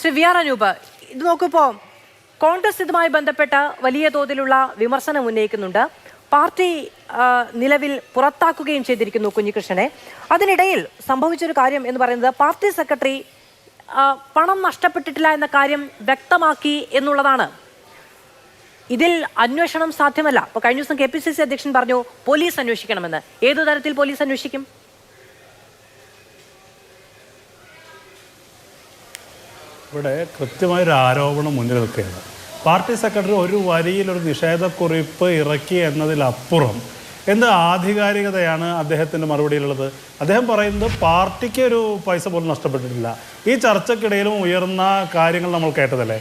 Shri V R Anoop, ഇത് നോക്കിപ്പോൾ കോൺഗ്രസ് ഇതുമായി ബന്ധപ്പെട്ട വലിയ തോതിലുള്ള വിമർശനം ഉന്നയിക്കുന്നുണ്ട്. പാർട്ടി നിലവിൽ പുറത്താക്കുകയും ചെയ്തിരിക്കുന്നു കുഞ്ഞികൃഷ്ണനെ. അതിനിടയിൽ സംഭവിച്ചൊരു കാര്യം എന്ന് പറയുന്നത് പാർട്ടി സെക്രട്ടറി പണം നഷ്ടപ്പെട്ടിട്ടില്ല എന്ന കാര്യം വ്യക്തമാക്കി എന്നുള്ളതാണ്. ഇതിൽ അന്വേഷണം സാധ്യമല്ല. ഇപ്പോൾ കഴിഞ്ഞ ദിവസം KPCC അധ്യക്ഷൻ പറഞ്ഞു പോലീസ് അന്വേഷിക്കണമെന്ന്. ഏതു തരത്തിൽ പോലീസ് അന്വേഷിക്കും? ഇവിടെ കൃത്യമായൊരു ആരോപണം മുന്നിൽ നിൽക്കുകയാണ്. പാർട്ടി സെക്രട്ടറി ഒരു വരിയിലൊരു നിഷേധക്കുറിപ്പ് ഇറക്കി എന്നതിലപ്പുറം എന്ത് ആധികാരികതയാണ് അദ്ദേഹത്തിൻ്റെ മറുപടിയിലുള്ളത്? അദ്ദേഹം പറയുന്നത് പാർട്ടിക്ക് ഒരു പൈസ പോലും നഷ്ടപ്പെട്ടിട്ടില്ല. ഈ ചർച്ചയ്ക്കിടയിലും ഉയർന്ന കാര്യങ്ങൾ നമ്മൾ കേട്ടതല്ലേ.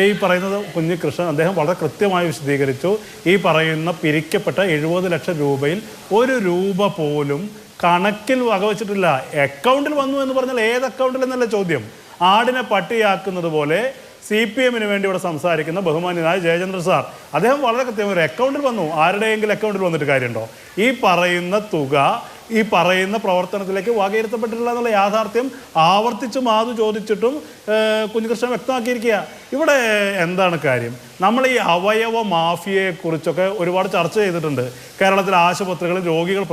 ഈ പറയുന്നത് കുഞ്ഞികൃഷ്ണൻ അദ്ദേഹം വളരെ കൃത്യമായി വിശദീകരിച്ചു. ഈ പറയുന്ന പിരിക്കപ്പെട്ട 70 ലക്ഷം രൂപയിൽ ഒരു രൂപ പോലും കണക്കിൽ വകവച്ചിട്ടില്ല. അക്കൗണ്ടിൽ വന്നു എന്ന് പറഞ്ഞാൽ ഏത് അക്കൗണ്ടിൽ എന്നല്ല ചോദ്യം. ആടിനെ പട്ടിയാക്കുന്നത് പോലെ CPM വേണ്ടി ഇവിടെ സംസാരിക്കുന്ന ബഹുമാന്യനായ ജയചന്ദ്രൻ സാർ അദ്ദേഹം വളരെ കൃത്യമായി ഒരു അക്കൗണ്ടിൽ വന്നു. ആരുടെയെങ്കിലും അക്കൗണ്ടിൽ വന്നിട്ട് കാര്യമുണ്ടോ? ഈ പറയുന്ന തുക ഈ പറയുന്ന പ്രവർത്തനത്തിലേക്ക് വകയിരുത്തപ്പെട്ടിട്ടില്ല എന്നുള്ള യാഥാർത്ഥ്യം ആവർത്തിച്ച് മാതു ചോദിച്ചിട്ടും കുഞ്ഞികൃഷ്ണൻ വ്യക്തമാക്കിയിരിക്കുക. ഇവിടെ എന്താണ് കാര്യം? നമ്മൾ ഈ അവയവ മാഫിയയെക്കുറിച്ചൊക്കെ ഒരുപാട് ചർച്ച ചെയ്തിട്ടുണ്ട്. കേരളത്തിലെ ആശുപത്രികളിൽ രോഗികൾ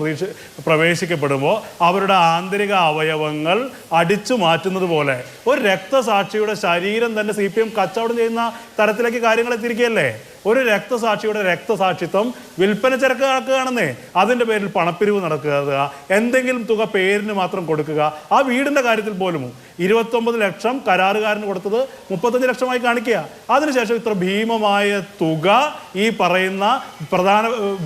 പ്രവേശിക്കപ്പെടുമ്പോൾ അവരുടെ ആന്തരിക അവയവങ്ങൾ അടിച്ചു മാറ്റുന്നത് പോലെ ഒരു രക്തസാക്ഷിയുടെ ശരീരം തന്നെ CPM കച്ചവടം ചെയ്യുന്ന തരത്തിലേക്ക് കാര്യങ്ങൾ എത്തിയിരിക്കുകയല്ലേ. ഒരു രക്തസാക്ഷിയുടെ രക്തസാക്ഷിത്വം വിൽപ്പന ചരക്കാക്കുകയാണെന്നേ. അതിൻ്റെ പേരിൽ പണപ്പിരിവ് നടക്കുക, എന്തെങ്കിലും തുക പേരിന് മാത്രം കൊടുക്കുക. ആ വീടിൻ്റെ കാര്യത്തിൽ പോലും 29 ലക്ഷം കരാറുകാരന് കൊടുത്തത് 35 ലക്ഷമായി കാണിക്കുക. അതിനുശേഷം ഇത്ര ഭീമമായ തുക ഈ പറയുന്ന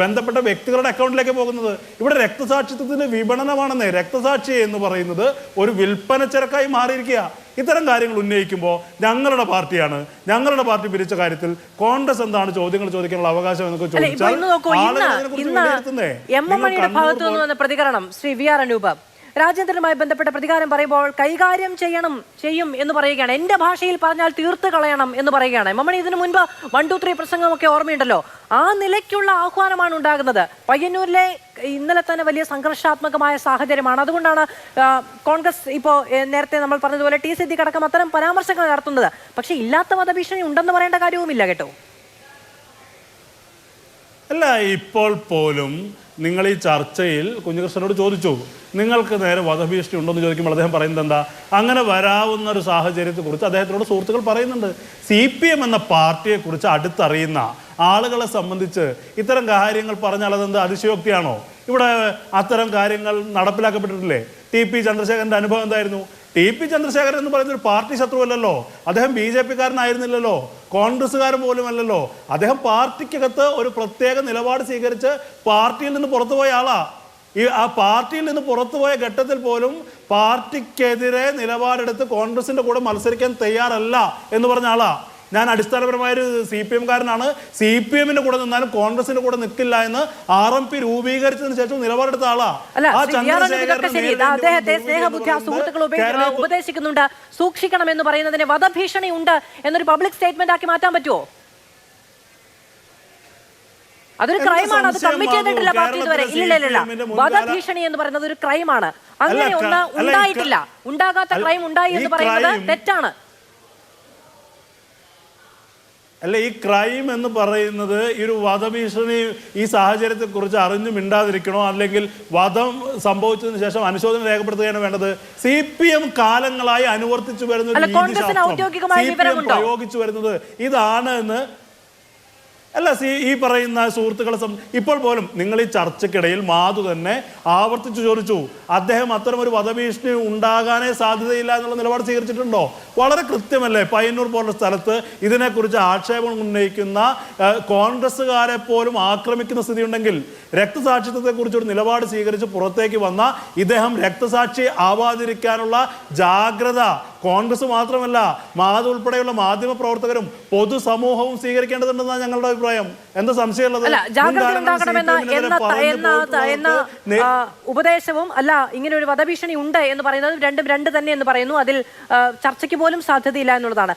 ബന്ധപ്പെട്ട വ്യക്തികളുടെ അക്കൗണ്ടിലേക്ക് പോകുന്നത്. ഇവിടെ രക്തസാക്ഷിത്വത്തിന് വിപണനമാണെന്നേ. രക്തസാക്ഷി എന്ന് പറയുന്നത് ഒരു വിൽപ്പന ചരക്കായി മാറിയിരിക്കുക. ഇത്തരം കാര്യങ്ങൾ ഉന്നയിക്കുമ്പോൾ ഞങ്ങളുടെ പാർട്ടിയാണ്, ഞങ്ങളുടെ പാർട്ടി പിരിച്ച കാര്യത്തിൽ കോൺഗ്രസ് എന്താണ് ചോദ്യങ്ങൾ ചോദിക്കാനുള്ള അവകാശം എന്നൊക്കെ ചോദിച്ചാൽ പ്രതികരണം ശ്രീ വി ആർ അനൂപ് രാജേന്ദ്രനുമായി ബന്ധപ്പെട്ട പ്രതികാരം പറയുമ്പോൾ കൈകാര്യം ചെയ്യും എന്ന് പറയുകയാണ്. എന്റെ ഭാഷയിൽ പറഞ്ഞാൽ തീർത്ത് കളയണം എന്ന് പറയുകയാണ്. മമ്മണി ഇതിനു മുൻപ് 1, 2, 3 പ്രസംഗമൊക്കെ ഓർമ്മയുണ്ടല്ലോ. ആ നിലയ്ക്കുള്ള ആഹ്വാനമാണ് ഉണ്ടാകുന്നത്. പയ്യന്നൂരിലെ ഇന്നലെ തന്നെ വലിയ സംഘർഷാത്മകമായ സാഹചര്യമാണ്. അതുകൊണ്ടാണ് കോൺഗ്രസ് ഇപ്പോൾ നേരത്തെ നമ്മൾ പറഞ്ഞതുപോലെ T സിദ്ദീഖ് അടക്കം അത്തരം പരാമർശങ്ങൾ നടത്തുന്നത്. പക്ഷെ ഇല്ലാത്ത വധഭീഷണി ഉണ്ടെന്ന് പറയേണ്ട കാര്യവുമില്ല കേട്ടോ. അല്ല, ഇപ്പോൾ പോലും നിങ്ങൾ ഈ ചർച്ചയിൽ കുഞ്ഞികൃഷ്ണനോട് ചോദിച്ചു നിങ്ങൾക്ക് നേരെ വധഭീഷണി ഉണ്ടോ എന്ന് ചോദിക്കുമ്പോൾ അദ്ദേഹം പറയുന്നത് എന്താ? അങ്ങനെ വരാവുന്ന ഒരു സാഹചര്യത്തെക്കുറിച്ച് അദ്ദേഹത്തിനോട് സുഹൃത്തുക്കൾ പറയുന്നുണ്ട്. CPM എന്ന പാർട്ടിയെക്കുറിച്ച് അടുത്തറിയുന്ന ആളുകളെ സംബന്ധിച്ച് ഇത്തരം കാര്യങ്ങൾ പറഞ്ഞാൽ അതെന്ത് അതിശയോക്തിയാണോ? ഇവിടെ അത്തരം കാര്യങ്ങൾ നടപ്പിലാക്കപ്പെട്ടിട്ടില്ലേ? TP ചന്ദ്രശേഖരൻ്റെ അനുഭവം എന്തായിരുന്നു? TP ചന്ദ്രശേഖരൻ എന്ന് പറയുന്ന ഒരു പാർട്ടി ശത്രുവല്ലല്ലോ. അദ്ദേഹം BJP കാരനായിരുന്നില്ലല്ലോ, കോൺഗ്രസ്സുകാരൻ പോലും അല്ലല്ലോ. അദ്ദേഹം പാർട്ടിക്കകത്ത് ഒരു പ്രത്യേക നിലപാട് സ്വീകരിച്ച് പാർട്ടിയിൽ നിന്ന് പുറത്തുപോയ ആളാ. ആ പാർട്ടിയിൽ നിന്ന് പുറത്തുപോയ ഘട്ടത്തിൽ പോലും പാർട്ടിക്കെതിരെ നിലപാടെടുത്ത് കോൺഗ്രസിന്റെ കൂടെ മത്സരിക്കാൻ തയ്യാറല്ല എന്ന് പറഞ്ഞ ആളാ. ഞാൻ അടിസ്ഥാനപരമായൊരു CPM കാരനാണ്, CPM കൂടെ നിന്നാലും കോൺഗ്രസിന്റെ കൂടെ നിൽക്കില്ല എന്ന് RMP രൂപീകരിച്ചതിന് ശേഷം നിലപാടെടുത്ത ആളാ. അദ്ദേഹത്തെ സ്നേഹബുദ്ധിയ സുഹൃത്തുക്കൾ ഉപദേശിക്കുന്നുണ്ട്, സൂക്ഷിക്കണം എന്ന് പറയുന്നതിന് വധഭീഷണി ഉണ്ട് എന്നൊരു പബ്ലിക് സ്റ്റേറ്റ്മെന്റ് ആക്കി മാറ്റാൻ പറ്റുമോ? അതൊരു ക്രൈമാണ്. അത് കമ്മിറ്റ് ചെയ്തിട്ടില്ല പാർട്ടി ഇതുവരെ. ഇല്ല, വധഭീഷണി എന്ന് പറയുന്നത് ഒരു ക്രൈമാണ്. അങ്ങനെ ഒന്ന് ഉണ്ടായിട്ടില്ല. ഉണ്ടാകാത്ത ക്രൈം ഉണ്ടായി എന്ന് പറയുന്നത് തെറ്റാണ്. അല്ല, ഈ ക്രൈം എന്ന് പറയുന്നത് ഈ ഒരു വധഭീഷണി ഈ സാഹചര്യത്തെക്കുറിച്ച് അറിഞ്ഞു മിണ്ടാതിരിക്കണോ, അല്ലെങ്കിൽ വധം സംഭവിച്ചതിന് ശേഷം അനുശോചനം രേഖപ്പെടുത്തുകയാണ് വേണ്ടത്? CPM കാലങ്ങളായി അനുവർത്തിച്ചു വരുന്ന പ്രയോഗിച്ചു വരുന്നത് ഇതാണ് എന്ന് അല്ല. ഈ പറയുന്ന സുഹൃത്തുക്കളെ ഇപ്പോൾ പോലും നിങ്ങൾ ഈ ചർച്ചയ്ക്കിടയിൽ മാധു തന്നെ ആവർത്തിച്ചു ചോദിച്ചു അദ്ദേഹം അത്തരം ഒരു വധഭീഷണി ഉണ്ടാകാനേ സാധ്യതയില്ല എന്നുള്ള നിലപാട് സ്വീകരിച്ചിട്ടുണ്ടോ? വളരെ കൃത്യമല്ലേ. പയ്യന്നൂർ പോലുള്ള സ്ഥലത്ത് ഇതിനെക്കുറിച്ച് ആക്ഷേപം ഉന്നയിക്കുന്ന കോൺഗ്രസ്സുകാരെ പോലും ആക്രമിക്കുന്ന സ്ഥിതി ഉണ്ടെങ്കിൽ രക്തസാക്ഷിത്വത്തെക്കുറിച്ചൊരു നിലപാട് സ്വീകരിച്ച് പുറത്തേക്ക് വന്ന ഇദ്ദേഹം രക്തസാക്ഷി ആവാതിരിക്കാനുള്ള ജാഗ്രത കോൺഗ്രസ് മാത്രമല്ല മാധു ഉൾപ്പെടെയുള്ള മാധ്യമ പ്രവർത്തകരും പൊതുസമൂഹവും സ്വീകരിക്കേണ്ടതുണ്ടെന്നാണ് ഞങ്ങളുടെ അഭിപ്രായം. എന്താ സംശയമുള്ളത്? ഉപദേശവും അല്ല, ഇങ്ങനെ ഒരു വധഭീഷണി ഉണ്ട് എന്ന് പറയുന്നത് രണ്ടും രണ്ട് തന്നെ എന്ന് പറയുന്നു. അതിൽ ചർച്ചയ്ക്ക് പോലും സാധ്യതയില്ല എന്നുള്ളതാണ്.